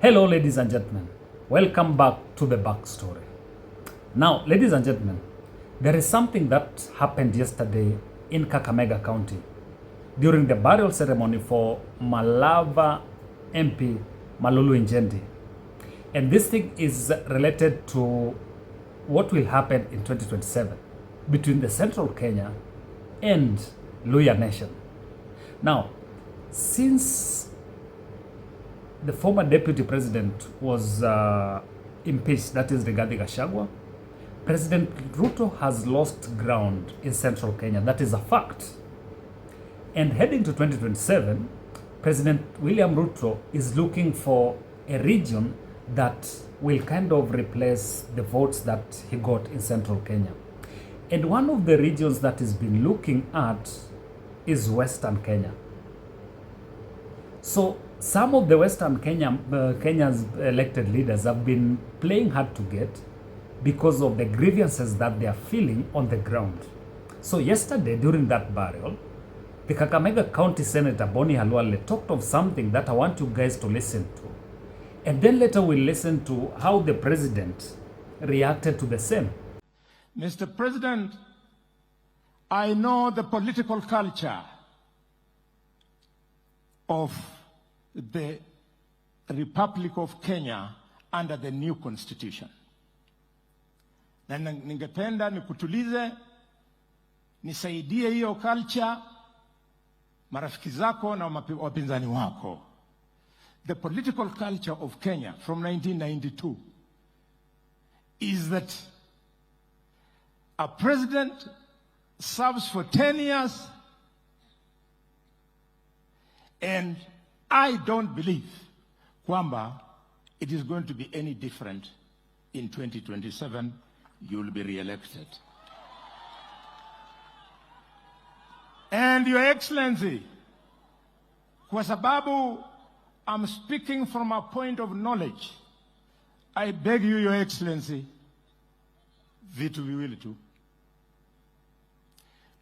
Hello, ladies and gentlemen. Welcome back to the backstory. Now, ladies and gentlemen, there is something that happened yesterday in Kakamega County during the burial ceremony for Malava MP Malulu Injendi. And this thing is related to what will happen in 2027 between the Central Kenya and Luhya Nation. Now, since the former deputy president was impeached, that is Rigathi Gachagua, President Ruto has lost ground in Central Kenya. That is a fact. And heading to 2027, President William Ruto is looking for a region that will kind of replace the votes that he got in Central Kenya. And one of the regions that he's been looking at is Western Kenya. So some of the Western Kenya's elected leaders have been playing hard to get because of the grievances that they are feeling on the ground. So yesterday during that burial, the Kakamega County Senator Boni Khalwale talked of something that I want you guys to listen to. And then later we'll listen to how the president reacted to the same. Mr. President, I know the political culture of the Republic of Kenya under the new constitution. Na ningependa nikutulize, nisaidie hiyo culture, marafiki zako na wapinzani wako. The political culture of Kenya from 1992 is that a president serves for 10 years, and I don't believe kwamba it is going to be any different in 2027. You'll be re-elected. And Your Excellency, kwa sababu I'm speaking from a point of knowledge, I beg you, Your Excellency, vitu viwili tu.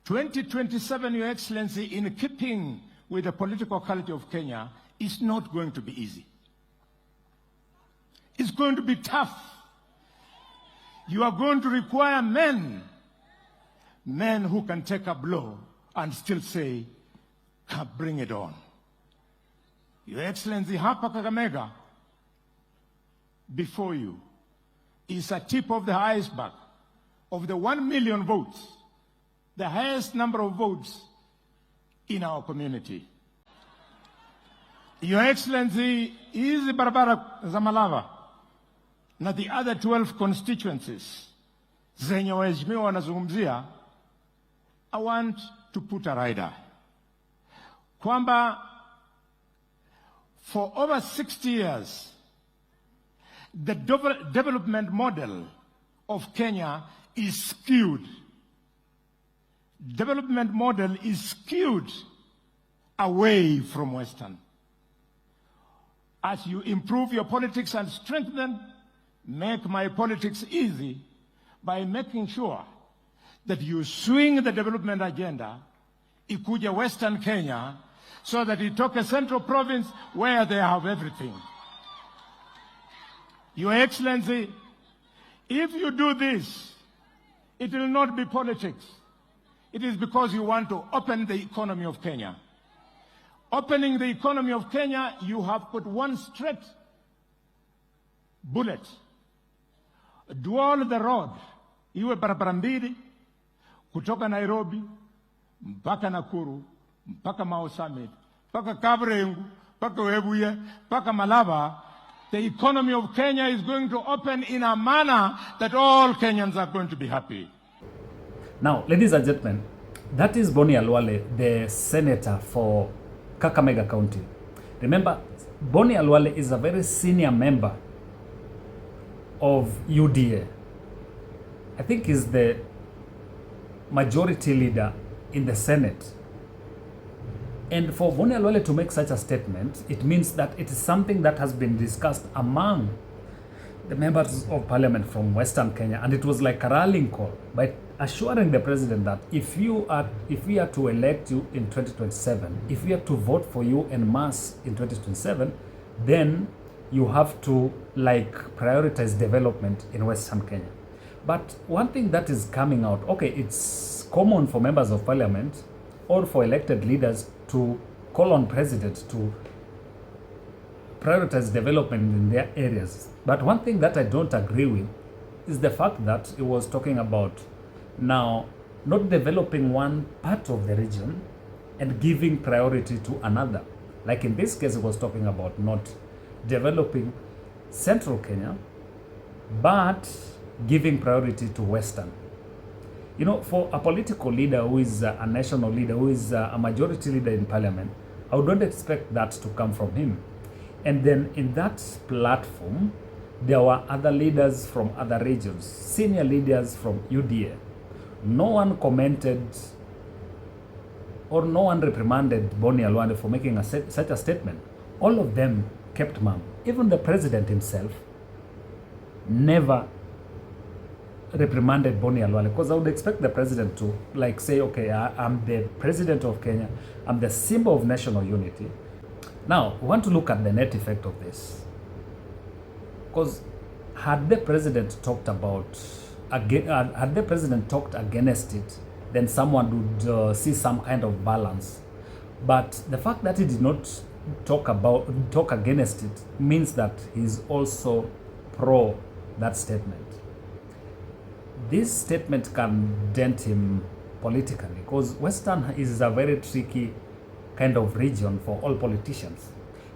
2027, Your Excellency, in keeping with the political culture of Kenya, is not going to be easy. It's going to be tough. You are going to require men who can take a blow and still say, bring it on. Your Excellency, hapa Kakamega, before you, is a tip of the iceberg of the 1 million votes, the highest number of votes in our community. Your Excellency, hizi barabara za Malava na the other 12 constituencies zenye waheshimiwa wanazungumzia, I want to put a rider kwamba for over 60 years the development model of Kenya is skewed. Development model is skewed away from Western. As you improve your politics and strengthen, make my politics easy by making sure that you swing the development agenda ikuja Western Kenya so that itoke Central Province where they have everything. Your Excellency, if you do this, it will not be politics. It is because you want to open the economy of Kenya. Opening the economy of Kenya, you have put one straight bullet. Dual the road, iwe barabara mbili, kutoka Nairobi, mpaka Nakuru, mpaka Mau Summit, mpaka Kabrengu, mpaka Webuye, mpaka Malava. The economy of Kenya is going to open in a manner that all Kenyans are going to be happy. Now, ladies and gentlemen, that is Boni Khalwale, the senator for Kakamega County. Remember, Boni Khalwale is a very senior member of UDA. I think he's the majority leader in the Senate. And for Boni Khalwale to make such a statement, it means that it is something that has been discussed among the members of parliament from Western Kenya, and it was like a rallying call by assuring the president that if we are to elect you in 2027, if we are to vote for you en masse in 2027, then you have to like prioritize development in Western Kenya. But one thing that is coming out, okay, it's common for members of parliament or for elected leaders to call on president to prioritize development in their areas. But one thing that I don't agree with is the fact that he was talking about now not developing one part of the region and giving priority to another. Like in this case, he was talking about not developing central Kenya, but giving priority to Western. You know, for a political leader who is a national leader, who is a majority leader in parliament, I would not expect that to come from him. And then in that platform, there were other leaders from other regions, senior leaders from UDA. No one commented or no one reprimanded Boni Khalwale for making such a statement. All of them kept mum. Even the president himself never reprimanded Boni Khalwale, because I would expect the president to like say, okay, I'm the president of Kenya, I'm the symbol of national unity. Now, we want to look at the net effect of this, because had the president talked against it, then someone would see some kind of balance. But the fact that he did not talk against it means that he's also pro that statement. This statement can dent him politically, because Western is a very tricky kind of region for all politicians.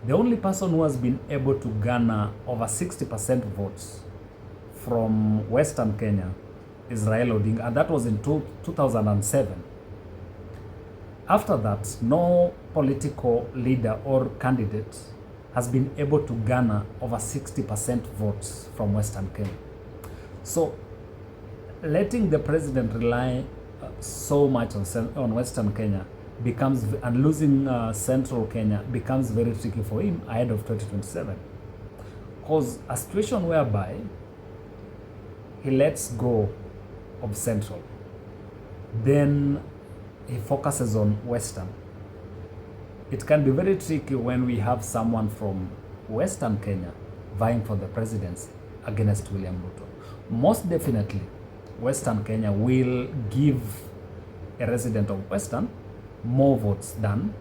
The only person who has been able to garner over 60% votes from Western Kenya is Raila Odinga, and that was in 2007. After that, no political leader or candidate has been able to garner over 60% votes from Western Kenya. So letting the president rely so much on Western Kenya becomes, and losing Central Kenya becomes very tricky for him ahead of 2027. Because a situation whereby he lets go of Central, then he focuses on Western. It can be very tricky when we have someone from Western Kenya vying for the presidency against William Ruto. Most definitely, Western Kenya will give a resident of Western more votes than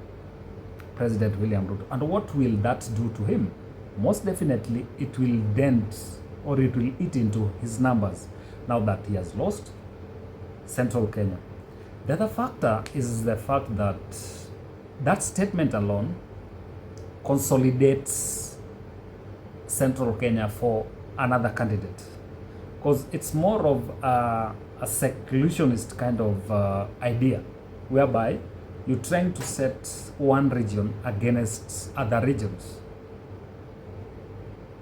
President William Ruto. And what will that do to him? Most definitely, it will dent or it will eat into his numbers now that he has lost Central Kenya. The other factor is the fact that that statement alone consolidates Central Kenya for another candidate, because it's more of a seclusionist kind of idea, whereby you're trying to set one region against other regions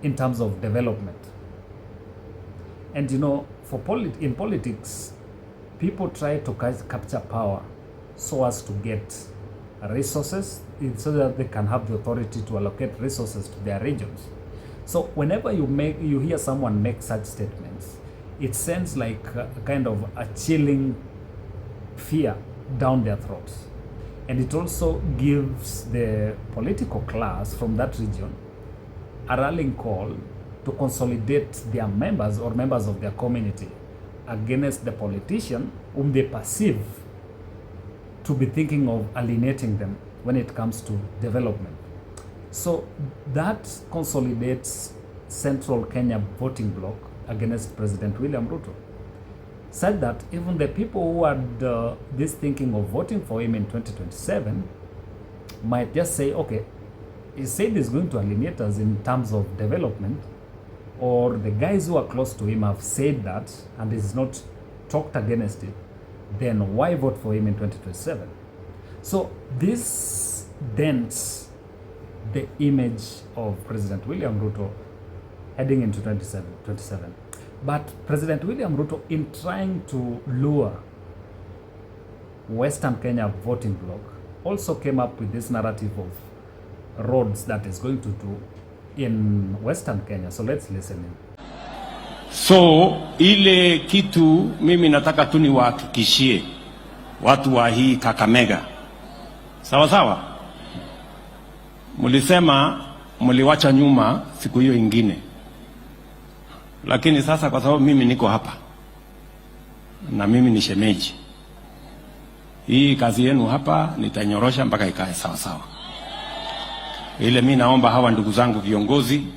in terms of development. And you know, in politics, people try to capture power so as to get resources, so that they can have the authority to allocate resources to their regions. So whenever you hear someone make such statements, it sends like a kind of a chilling fear down their throats. And it also gives the political class from that region a rallying call to consolidate their members or members of their community against the politician whom they perceive to be thinking of alienating them when it comes to development. So that consolidates Central Kenya voting bloc against President William Ruto, said that even the people who had this thinking of voting for him in 2027 might just say, okay, he said he's going to alienate us in terms of development, or the guys who are close to him have said that and he's not talked against it, then why vote for him in 2027? So this dents the image of President William Ruto heading into 2027. But President William Ruto, in trying to lure Western Kenya voting bloc, also came up with this narrative of roads that is going to do in Western Kenya. So let's listen in. So ile kitu mimi nataka tu niwahakikishie watu wa hii Kakamega, sawa sawa. Mulisema mliwacha nyuma siku hiyo ingine, lakini sasa kwa sababu mimi niko hapa na mimi ni shemeji, hii kazi yenu hapa nitanyorosha mpaka ikae sawa sawa. Ile mimi naomba hawa ndugu zangu viongozi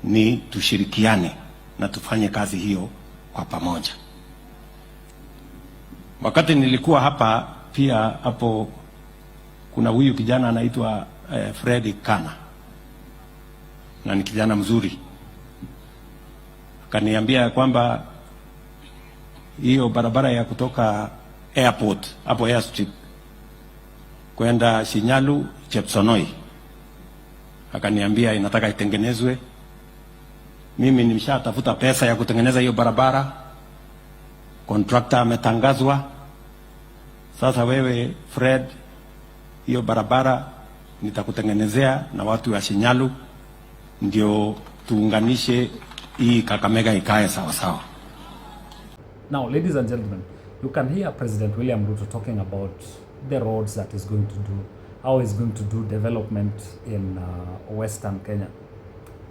ni tushirikiane na tufanye kazi hiyo kwa pamoja. Wakati nilikuwa hapa pia, hapo kuna huyu kijana anaitwa Fred Kana, na ni kijana mzuri, akaniambia kwamba hiyo barabara ya kutoka airport hapo airstrip kwenda Shinyalu Chepsonoi, akaniambia inataka itengenezwe. Mimi nimeshatafuta pesa ya kutengeneza hiyo barabara, contractor ametangazwa. Sasa wewe Fred, hiyo barabara nitakutengenezea na watu wa Shinyalu, ndio tuunganishe hii Kakamega ikae sawa sawa. Now, ladies and gentlemen, you can hear President William Ruto talking about the roads that he's going to do, how he's going to do development in Western Kenya,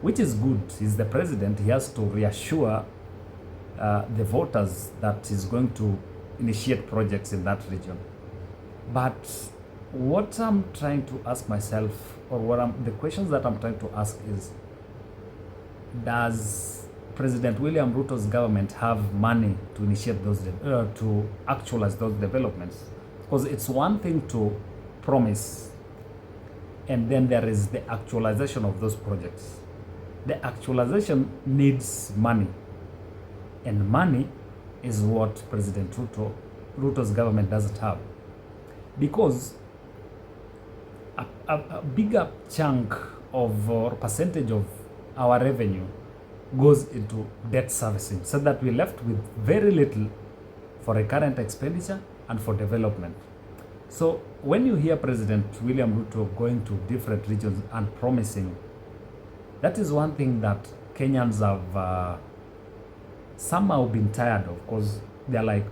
which is good. He's the president. He has to reassure the voters that he's going to initiate projects in that region. But what I'm trying to ask myself, or the questions that I'm trying to ask is, does President William Ruto's government have money to initiate those, to actualize those developments? Because it's one thing to promise, and then there is the actualization of those projects. The actualization needs money, and money is what President Ruto's government doesn't have, because a bigger chunk of or percentage of our revenue goes into debt servicing, so that we're left with very little for recurrent expenditure and for development. So when you hear President William Ruto going to different regions and promising, that is one thing that Kenyans have somehow been tired of, because they're like,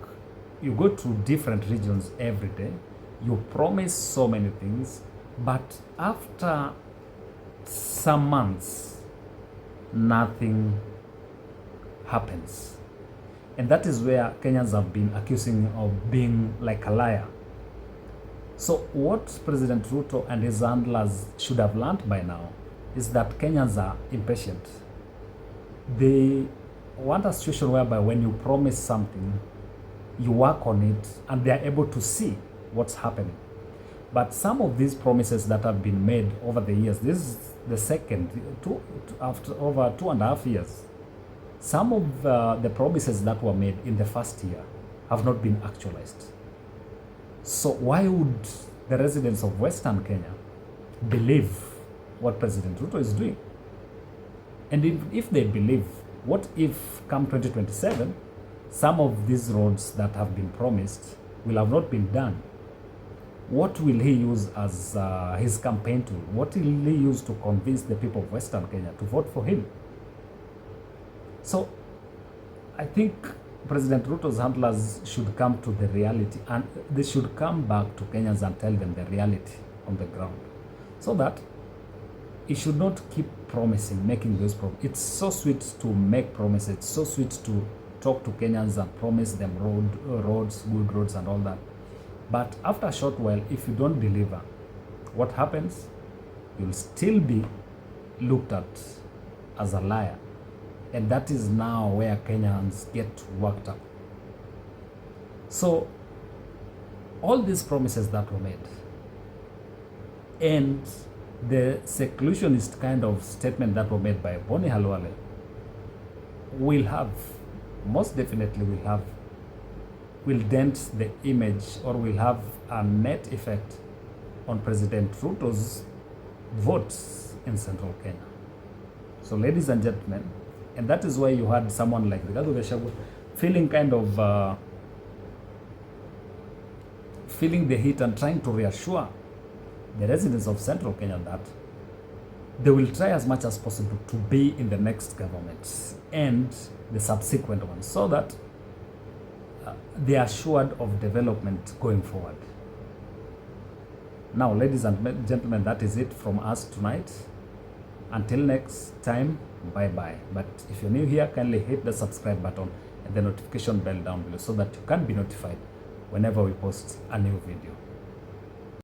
you go to different regions every day, you promise so many things, but after some months, nothing happens. And that is where Kenyans have been accusing of being like a liar. So what President Ruto and his handlers should have learned by now is that Kenyans are impatient. They want a situation whereby when you promise something, you work on it and they are able to see what's happening. But some of these promises that have been made over the years, this is the second, after over 2.5 years, some of the promises that were made in the first year have not been actualized. So why would the residents of Western Kenya believe what President Ruto is doing? And if they believe, what if come 2027, some of these roads that have been promised will have not been done? What will he use as his campaign tool? What will he use to convince the people of Western Kenya to vote for him? So I think President Ruto's handlers should come to the reality, and they should come back to Kenyans and tell them the reality on the ground, so that he should not keep promising, making those promises. It's so sweet to make promises. It's so sweet to talk to Kenyans and promise them roads, good roads and all that. But after a short while, if you don't deliver, what happens? You'll still be looked at as a liar. And that is now where Kenyans get worked up. So all these promises that were made, and the seclusionist kind of statement that were made by Bonnie Khalwale, will have, most definitely will dent the image, or will have a net effect on President Ruto's votes in Central Kenya. So ladies and gentlemen, and that is why you had someone like RUTO-GACHAGUA feeling kind of feeling the heat and trying to reassure the residents of Central Kenya that they will try as much as possible to be in the next government and the subsequent ones, so that they are assured of development going forward. Now, ladies and gentlemen, that is it from us tonight. Until next time, bye bye. But if you're new here, kindly hit the subscribe button and the notification bell down below so that you can be notified whenever we post a new video.